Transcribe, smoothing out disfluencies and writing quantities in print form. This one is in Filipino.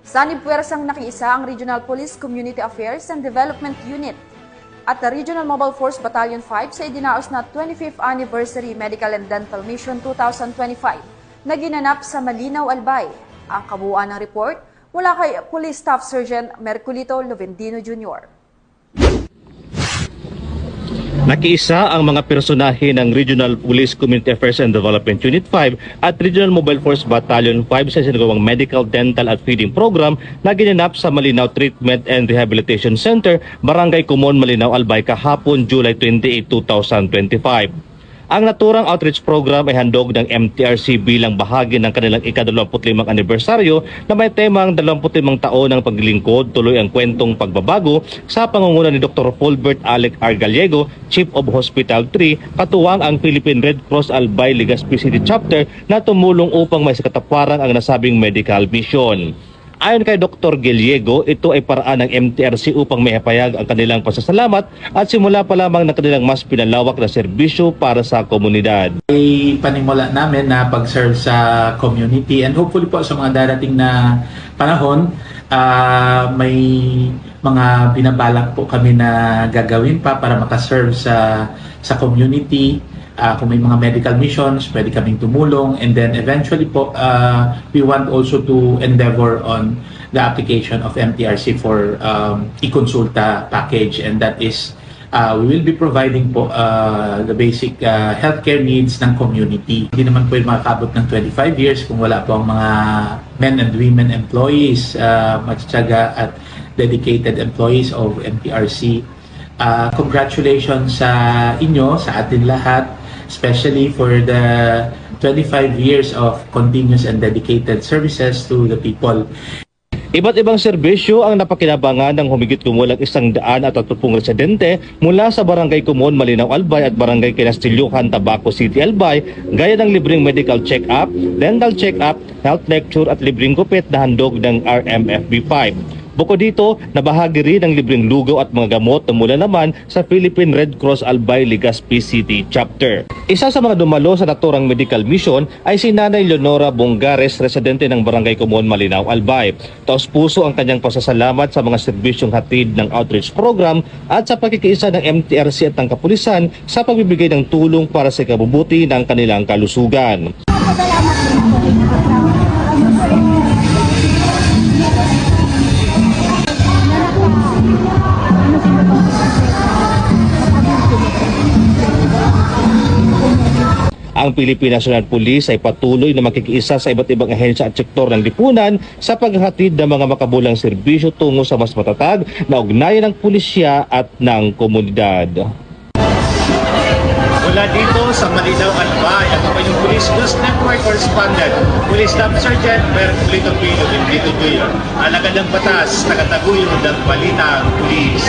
Sanib puwersang nakiisa ang Regional Police Community Affairs and Development Unit at the Regional Mobile Force Battalion 5 sa idinaos na 25th Anniversary Medical and Dental Mission 2025 na ginanap sa Malinaw, Albay. Ang kabuuan ng report mula kay Police Staff Sergeant Merculito Lovendino Jr. Nakiisa ang mga personahe ng Regional Police Community Affairs and Development Unit 5 at Regional Mobile Force Battalion 5 sa sinagawang Medical, Dental at Feeding Program na ginanap sa Malinaw Treatment and Rehabilitation Center, Barangay Kumon, Malinaw, Albay kahapon July 28, 2025. Ang naturang outreach program ay handog ng MTRC bilang bahagi ng kanilang ika-25 anibersaryo na may temang 25 taon ng paglilingkod, tuloy ang kwentong pagbabago sa pangunguna ni Dr. Fulbert Alec R. Gallego, Chief of Hospital 3, katuwang ang Philippine Red Cross Albay Legazpi City Chapter na tumulong upang may sakataparan ang nasabing medical mission. Ayon kay Dr. Gallego, ito ay paraan ng MTRC upang maipahayag ang kanilang pasasalamat at simula pa lamang ng kanilang mas pinalawak na serbisyo para sa komunidad. Ay panimula namin na pag-serve sa community and hopefully po sa mga darating na panahon, may mga binabalak po kami na gagawin pa para makaserve sa community. Kung may mga medical missions, pwede kaming tumulong, and then eventually po, we want also to endeavor on the application of MTRC for e-consulta package, and that is we will be providing po the basic healthcare needs ng community. Hindi naman po yung makakabot ng 25 years kung wala po ang mga men and women employees, matyaga at dedicated employees of MTRC. Congratulations sa inyo, sa atin lahat, especially for the 25 years of continuous and dedicated services to the people. Iba't ibang serbisyo ang napakinabangan ng humigit kumulang 130 residente mula sa Barangay Kumon, Malinaw, Albay at Barangay Kinastilluhan, Tabaco City, Albay, gaya ng libreng medical check-up, dental check-up, health lecture at libreng gupit na handog ng RMFB 5. Bukod dito, nabahagi rin ang libreng lugaw at mga gamot na mula naman sa Philippine Red Cross Albay Legazpi City Chapter. Isa sa mga dumalo sa naturang medical mission ay si Nanay Leonora Bongares, residente ng Barangay Kumon, Malinaw, Albay. Taos puso ang kanyang pasasalamat sa mga serbisyong hatid ng outreach program at sa pagkikiisa ng MTRC at ng kapulisan sa pagbibigay ng tulong para sa ikabubuti ng kanilang kalusugan. Ang Philippine National Police ay patuloy na makikiisa sa iba't ibang ahensya at sektor ng lipunan sa paghahatid ng mga makabulang serbisyo tungo sa mas matatag na ugnayan ng pulisya at ng komunidad. Mula dito sa Malinaw, Albay, ako pa yung Police News Network Correspondent, Police Staff Sergeant Merculito Jr. Alagad ng batas, tagataguyod ng balitang pulis.